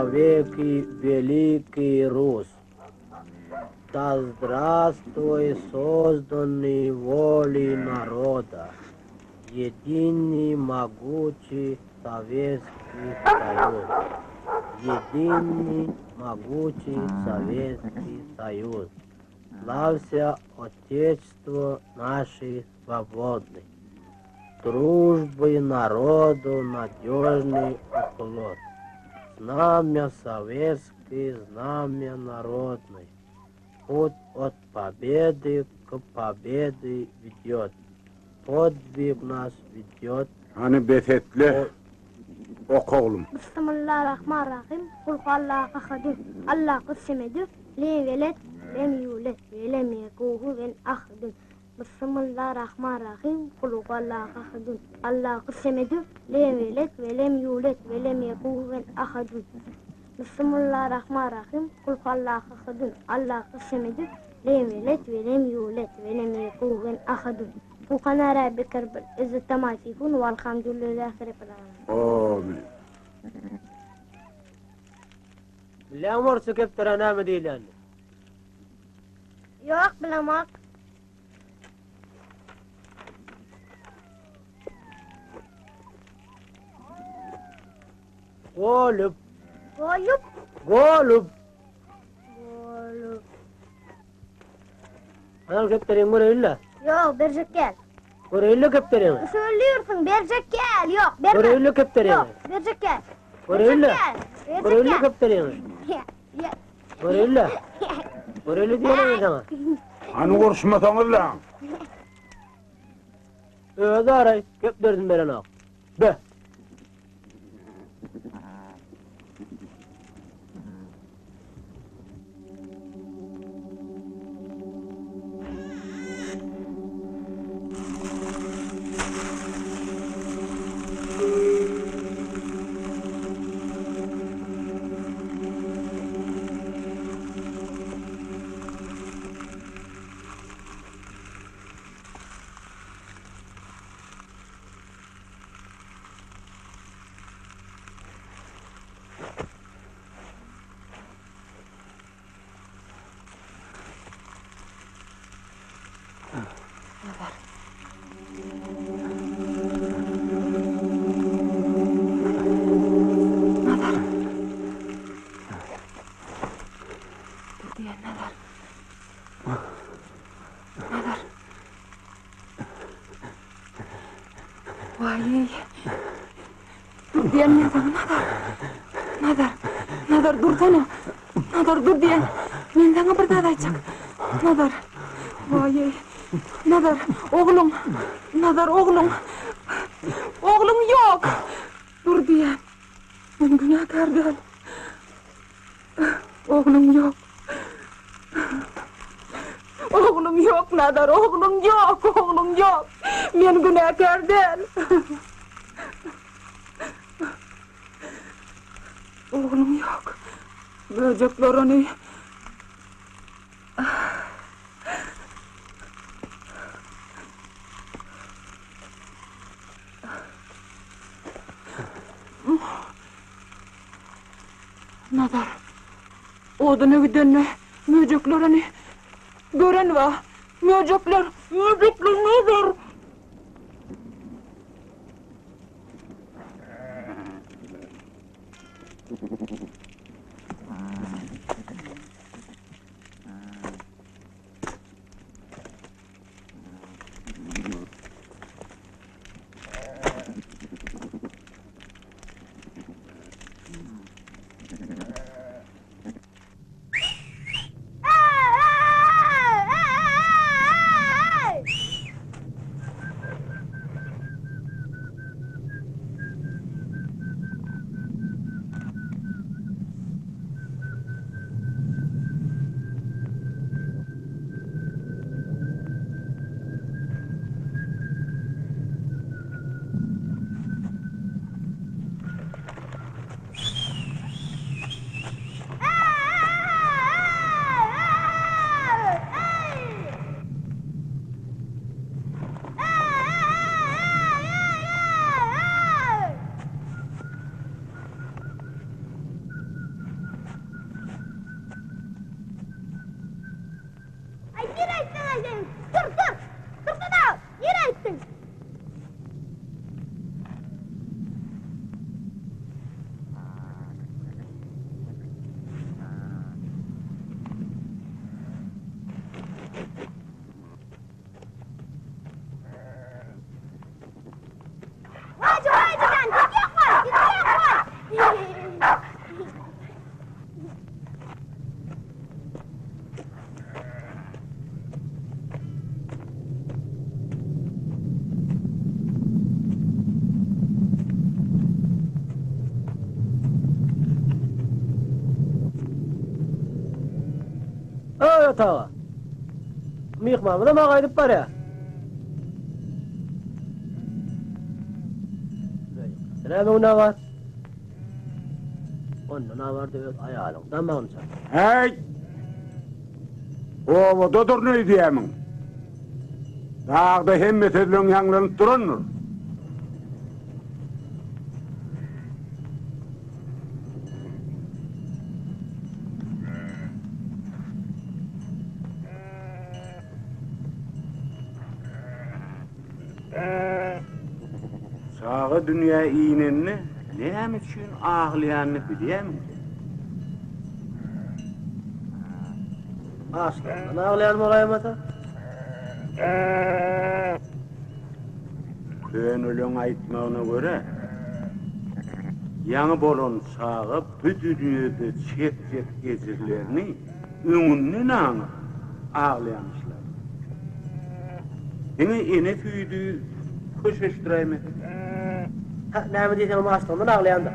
навеки великий Рус. Да здравствуй, созданный волей народа, единый могучий Советский Союз. Единый могучий Советский Союз. Славься Отечество нашей свободной. Дружбы народу надежный оплот. Знамя советский, знамя народный. Путь от победы к победе ведет. Подвиг нас ведет. Hani Bethet'le oku oğlum. Bismillahirrahmanirrahim. Kul huvallahu ahadun. Allahu semedü. Lem yelet, lem yulet, ve lem yekun kufuven ahadun. Bismillahirrahmanirrahim. Kul huvallahu ahadun. Allahu semedü. Lem yelet, ve lem yulet, ve lem yekun kufuven ahadun. Bismillahirrahmanirrahim. Kul huvallahu ahadun. Allahu semedü. Lem yelet, ve lem yulet, ve lem yekun kufuven ahadun. وقنا ربك رب العزة ما يصفون والحمد لله رب العالمين. Amin. الأمر سكبت أنا مديلان. Yok bilemek. Golüp. Golüp. Golüp. Golüp. Ana kepterin buraya illa. Yok verecek gel. Buraya illa kepterin. Söylüyorsun verecek gel. Yok verme. Buraya illa kepterin. Yok verecek gel. Buraya illa. Verecek Buraya illa gel. kepterin. Buraya illa. Buraya illa diyelim sana. Hani konuşmasanız lan. Öyle aray. Kepterin beren al. Be. Vay, dur diyen ne zaman Nadar dursana, Nadar dur diyen, men sana bir daha aytacak, Nadar, vay, Nazar, oğlum. Nazar, oğlum. Oğlum yok. Dur diye. Ben günahkar değil. Oğlum yok. Oğlum yok Nazar, oğlum yok, oğlum yok. Ben günahkar değil. Oğlum yok. Böcekler onu... Nazar, odunu gidenle böceklerini gören var. Böcekler Nazar. Evet ağa. Mıyıkmamı da mağa edip var ya. Ne var? Onun ne var diyor ayağımdan ben çak. Hey! Ovada dur ne diyemin? Dağda hemmet edilen yanlarını duranlar. Sağı dünya iğnenini, neyem için ağlayanını bileyim mi? Aslandan ağlayan mı olayım ata? Könülün aytmağına göre, yanı bolon sağı bu dünyada çet gezirlerini önünden ağlayanmışlar. Yine ene tüydü koşuşturayım et. Ha, ne mi diyeceğim aslandan ağlayan da.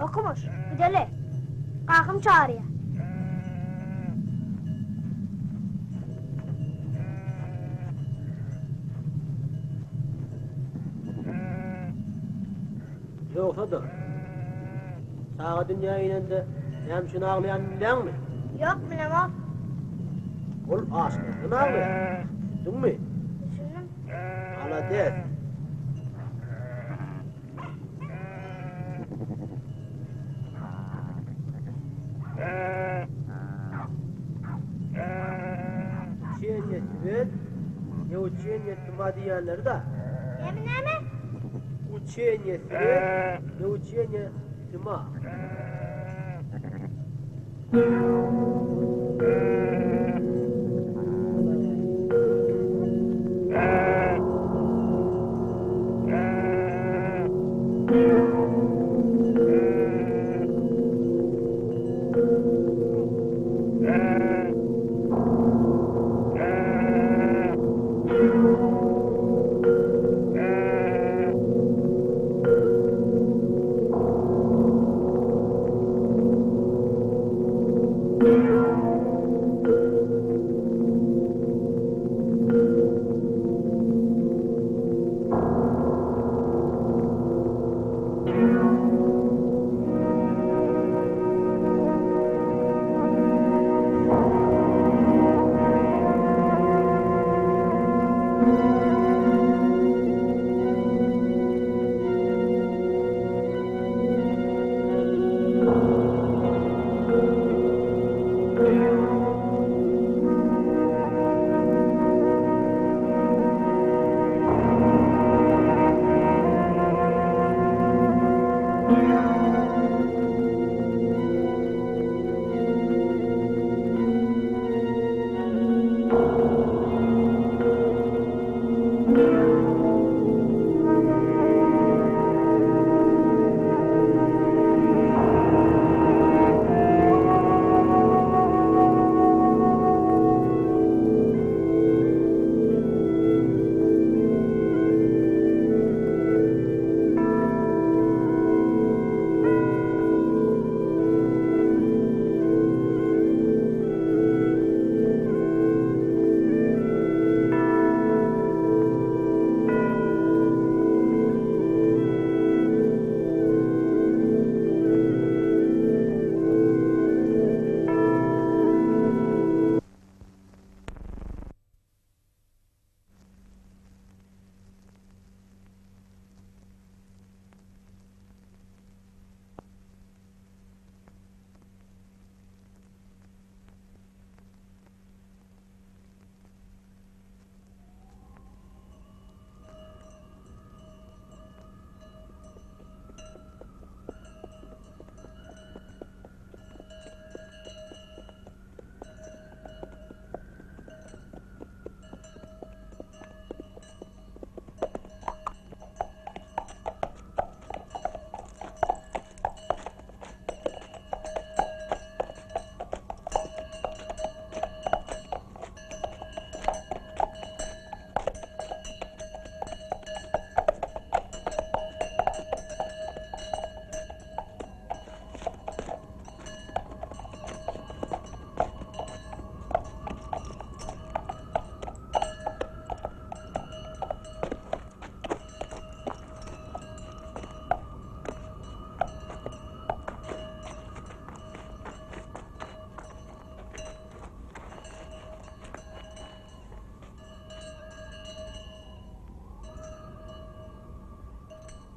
Okumuş, gidelim. Kalkım çağırıyor. Yoksa da. Sağa dünya inende hem şunu ağlayan bilen mi? Yok bilemem. Ol aşkına ağlıyor. Duydun mu? Düşündüm. Hala değil. Uçuyen yetmez. Ne uçuyen yetmez diyenleri de. Yemin mi? Uçuyen yetmez. Ne uçuyen yetmez.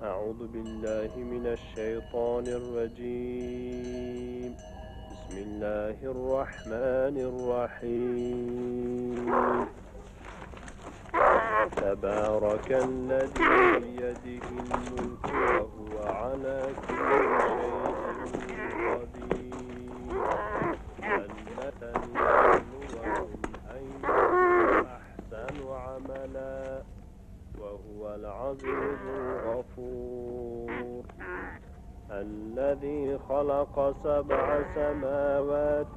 أعوذ بالله من الشيطان الرجيم بسم الله الرحمن الرحيم تبارك الذي بيده الملك وهو على كل شيء قدير جنة لنبلوهم أيهم أحسن عملا وهو العزيز الغفور الذي خلق 7 سماوات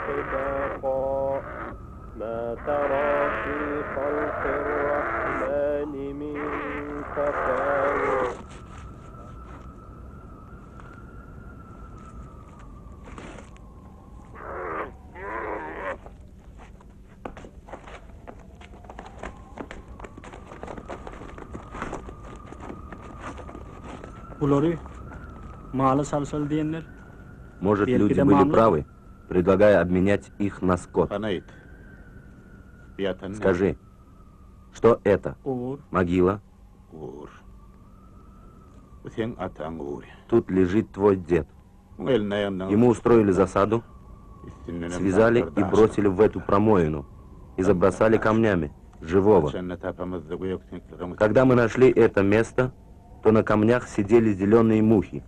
طباقا ما ترى في خلق الرحمن من تفاوت Uları malı salsal diyenler Может, Теперь люди когда были мамлы- правы, предлагая обменять их на скот. Панаит. Скажи, что это? uğur, Могила? Ур. Усен атаң ур. Тут лежит твой дед. Ему Ему устроили засаду, связали и бросили в эту промоину. И забросали камнями, живого. Когда мы нашли это место, то на камнях сидели зеленые мухи.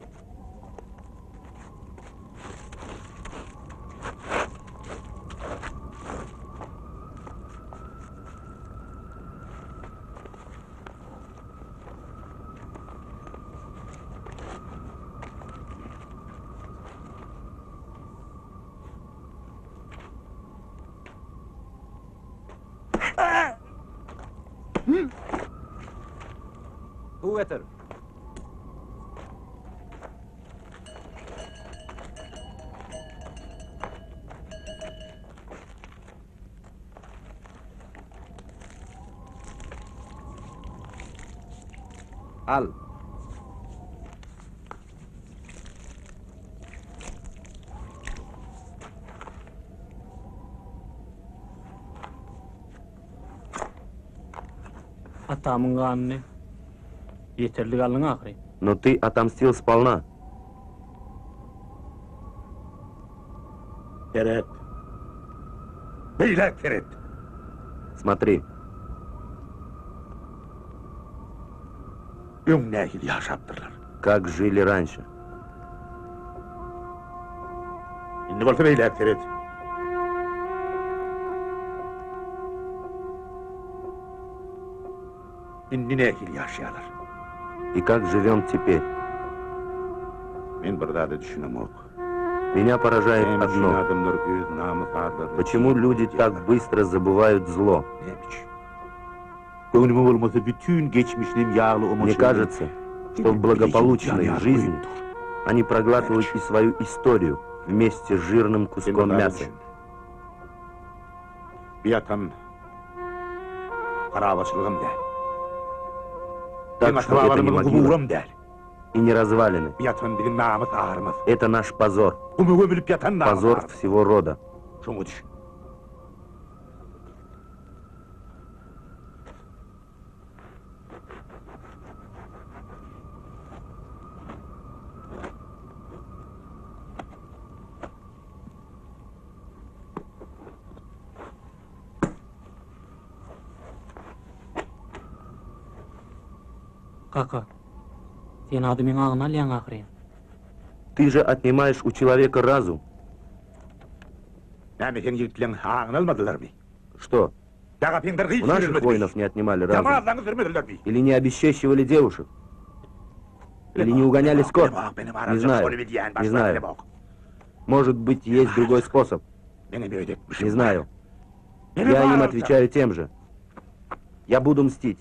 Уэтер! Ал! atamın kanını yeterli kalın ahri. Но ты отомстил сполна. Ферет. Бейлек Ферет. Смотри, Ümnehil yaşaptırlar. как жили раньше. İndi bolsa beylek Feret. İndi nehil yaşayalar. И как живем теперь. Men burada da düşünüm ok. Меня поражает Hem üçün одно. adamlar öz namı farları. Почему люди так быстро забывают зло? Neymiş? Gönlümü olmasa bütün geçmişliğim yağlı o Мне кажется, что в благополучной жизни они проглатывают и свою историю вместе с жирным куском мяса. Bir yatan karabaşılığım der. Так что это не могила kuburum der. и не развалины. Bir yatan bizim namız ağrımız. Это наш позор. Kumu gömülüp yatan namız Позор ağrımız. всего рода. Şunu düşün. Kaka, sen adımın ağına alyan ahri. Ты же отнимаешь у человека разум. Yani sen yigitlerin ağını almadılar mı? Что, Dağa pindir у gıyıp наших verilmedi mi? воинов не отнимали разум? Damağızlarını vermediler mi? Или не обесчещивали девушек? Или не угоняли скот? Не знаю, не знаю. Может быть, есть другой способ. Не знаю. Я им отвечаю тем же. Я буду мстить.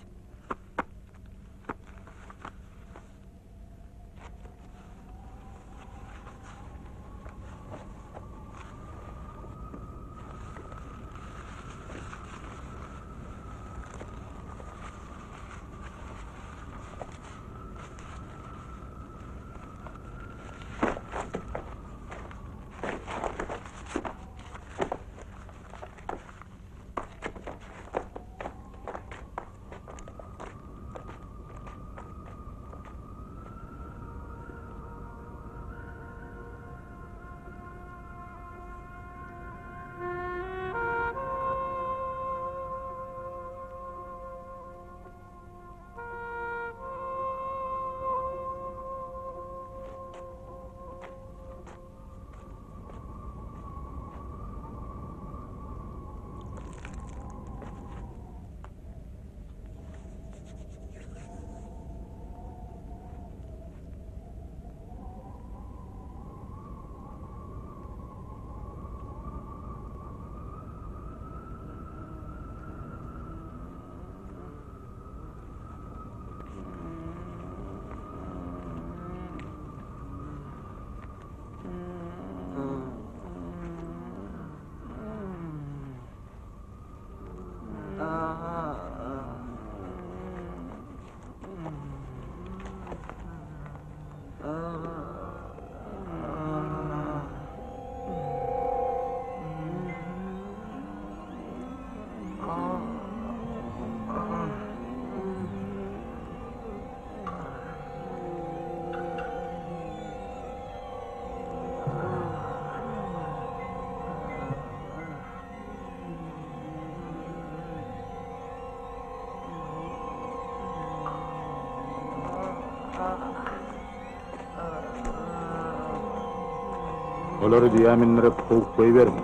Olary diýäminleri kowup goýberme.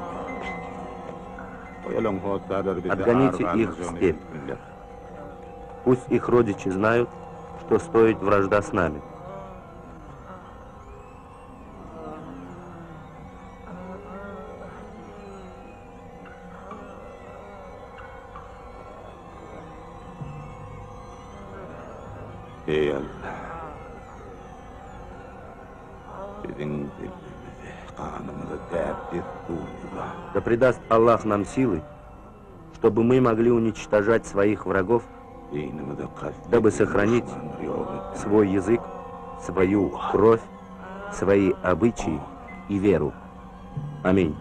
Отгоните их в степь. Пусть их родичи знают, что стоит вражда с нами. Ey Allah. Sizin kanımızı dert Да придаст Аллах нам силы, чтобы мы могли уничтожать своих врагов, дабы сохранить свой язык, свою кровь, свои обычаи и веру. Аминь.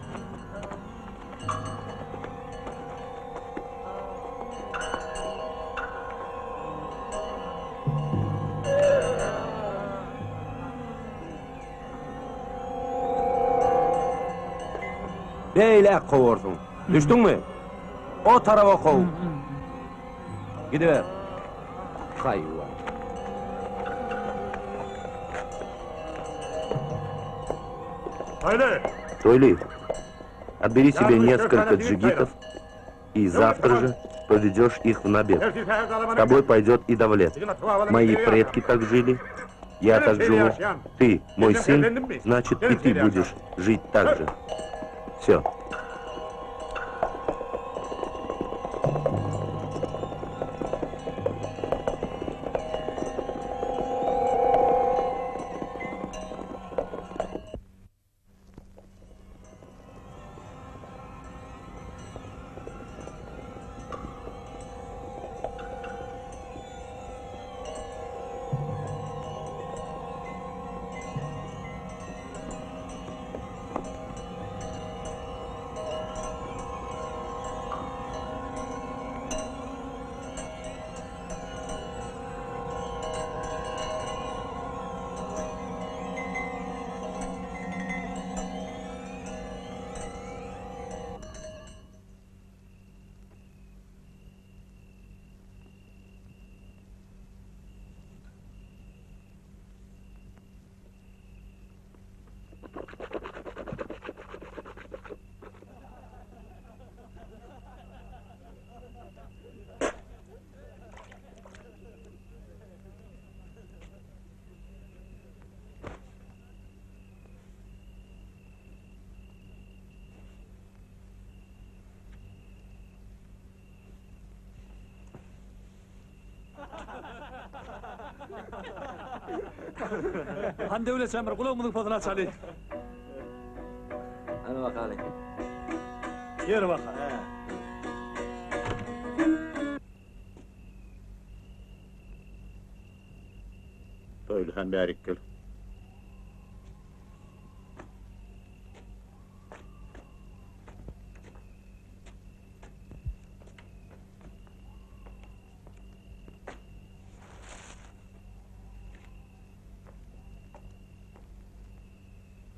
Beyle kovorsun. Düştün mü? O tarafa kov. Gidiver. Hayvan. Тойли, отбери себе несколько джигитов и завтра же поведешь их в набег. С тобой пойдет и Давлет. Мои предки так жили, я так живу. Ты, мой сын, значит и ты будешь жить так же. Все. Hande öyle sen bir kulağımın fadına çalayım. Ana bakalım. Yer bakalım. Toylu hem bärik gel.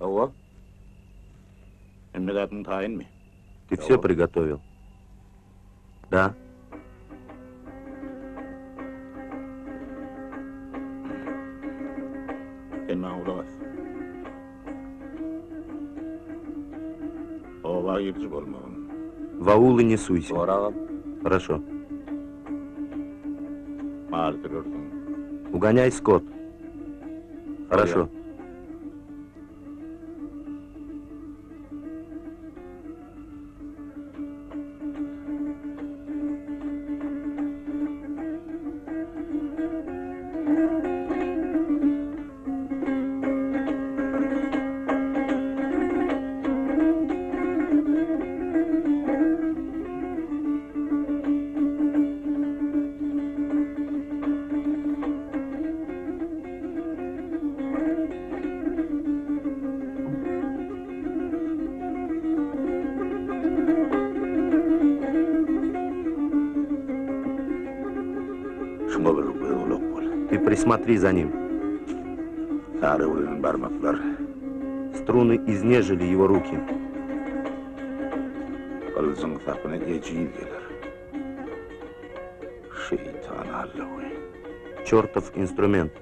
Алло? Emredatın tayin mi? Ты все приготовил? Да. Sen bana kulak as. Ova yıkıcık olmağın. В аулы не суйся. Orağım. Хорошо. Mağırdırırsın. Угоняй скот. Хорошо. Ты присмотри за ним. Sarıvırın parmaklar. Струны изнежили его руки. Kılıcın sapına geciyi gelir. Şeytan Allah'ı. Чертов инструмент.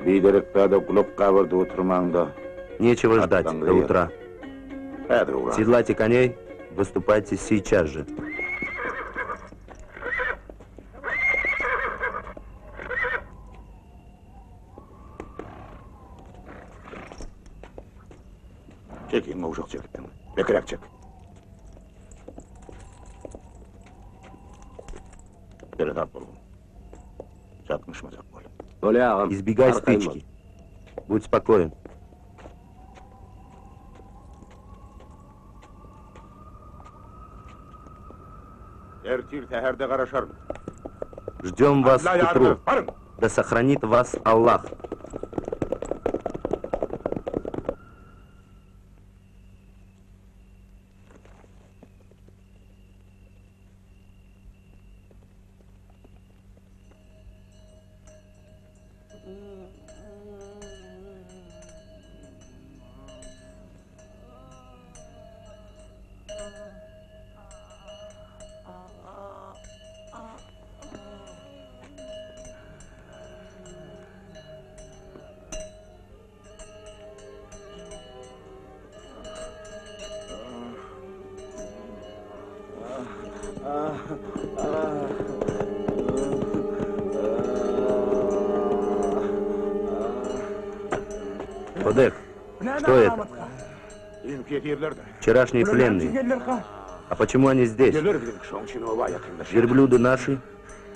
Бейдерекпада кулап кабырды утырмаңда. Нечего ждать до утра. Хәзер Седлайте коней, выступайте сейчас же. Çek, inme uşak çektin. Bekerek çek. Beri tap bol. Çatmışmazak bol. Избегай стычки. Будь спокоен. Ertir teherde karaşarım. Ждем вас Allah к утру. yardım, varın. Да сохранит вас Аллах. Подек, что это? Вчерашние пленные. А почему они здесь? Верблюды наши.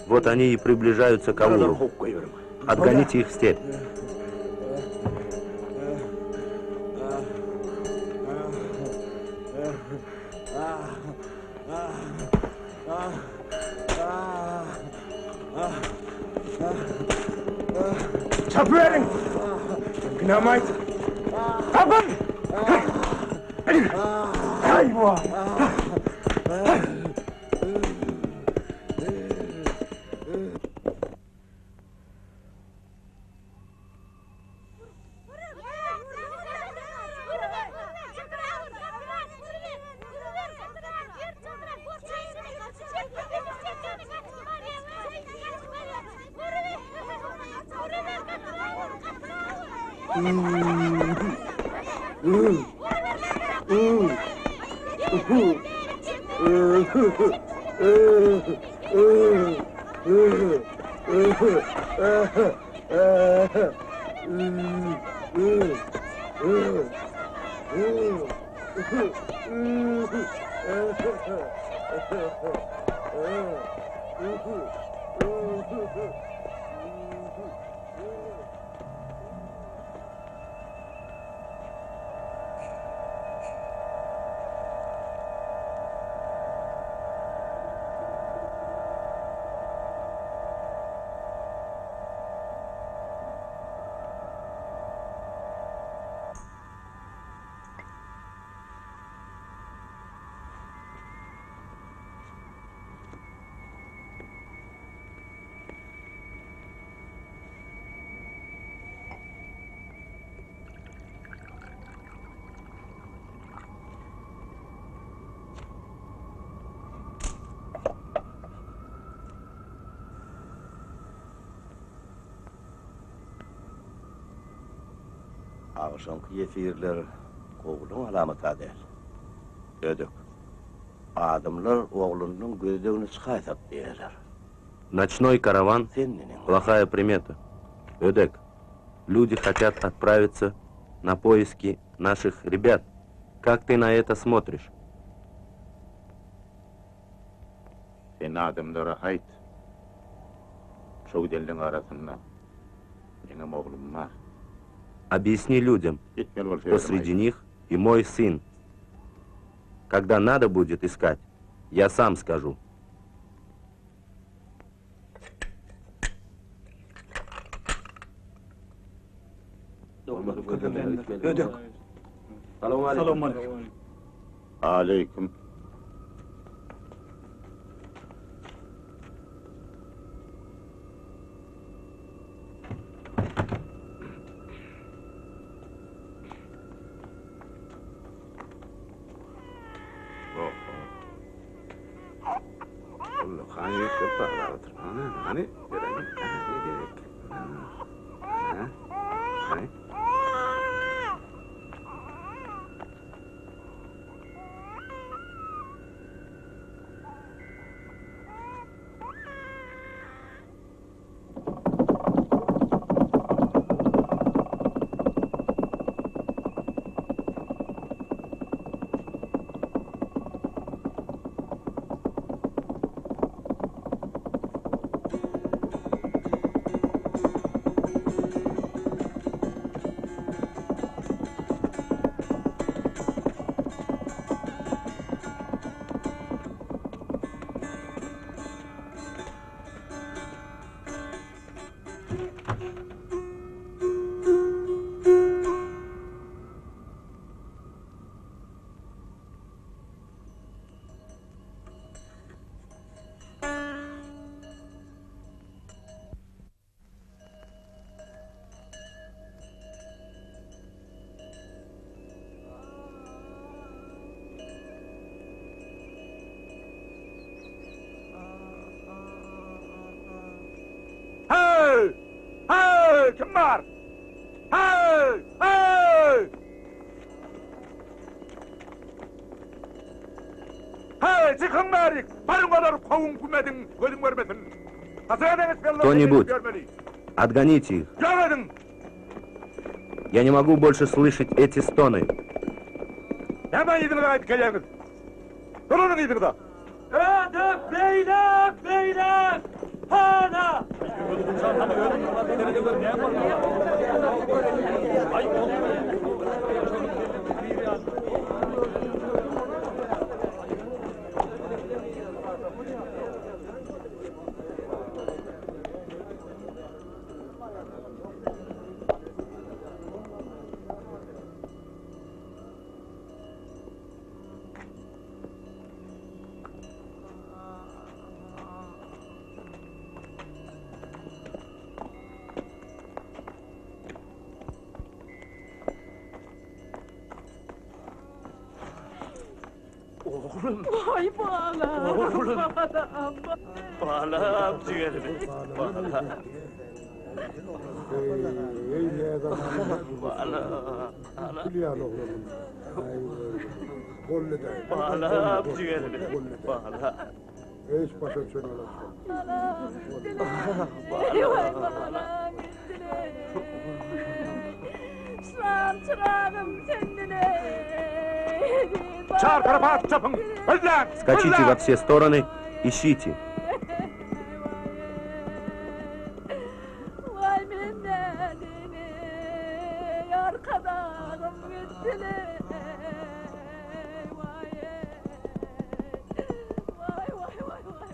Вот они и приближаются к аулу. Отгоните их в степь. Çapıverin! Günamayt! Kapın! Ayva! Ağışankı yefirler qoğulun alamata değil. Ödük. Adımlar oğlunun gözlerini çıkaytap deyirler. Ночной караван – плохая примета. Ödek, люди хотят отправиться на поиски наших ребят. Как ты на это смотришь? Sen adımlara hayt. Şu delinin arasında. Benim oğlum var. Объясни людям, Gitmeli ol что среди них и мой сын. Когда надо будет искать, я сам скажу. Salam aleyküm. Aleyküm. Hey, kim var? Hey! Hey! Hey, çıkın bari! Barın kadar kovun kumedin, gözüm görmesin. Hasredeniz Кто-нибудь, отгоните их. Görmedin! Я не могу больше слышать эти стоны. Hemen yediniz ait geleniz. Durunun yediniz da. Edep beyler, beyler! Hana! Oğlum, Vay bana. Oğlum. Bana. balam ciğerim. Balam. Balam ciğerim. Balam. Hiç başa çönelim. Vay bana. Şıram çırağım kendine. Çağır tarafa at çapın. Öldüler. Скачите во все стороны, ищите. Vay minnetini arkadaşım gittiler. Vay vay vay vay vay.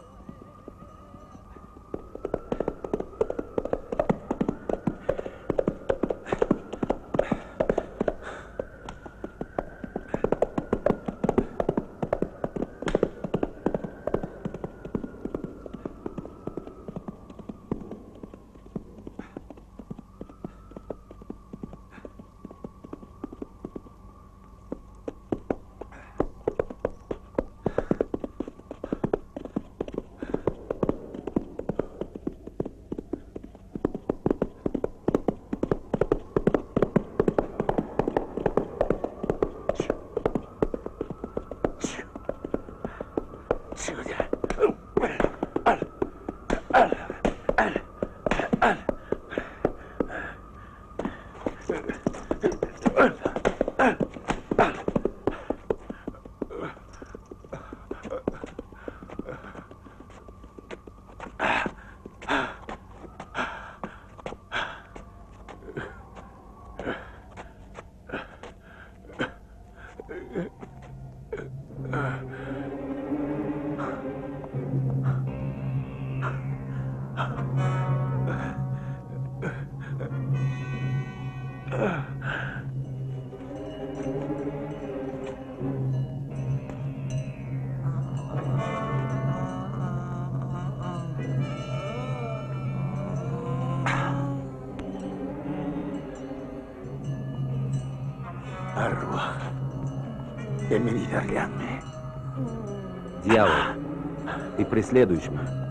Arwah. Эмили Дарлянны. Дьявол, ты преследуешь меня.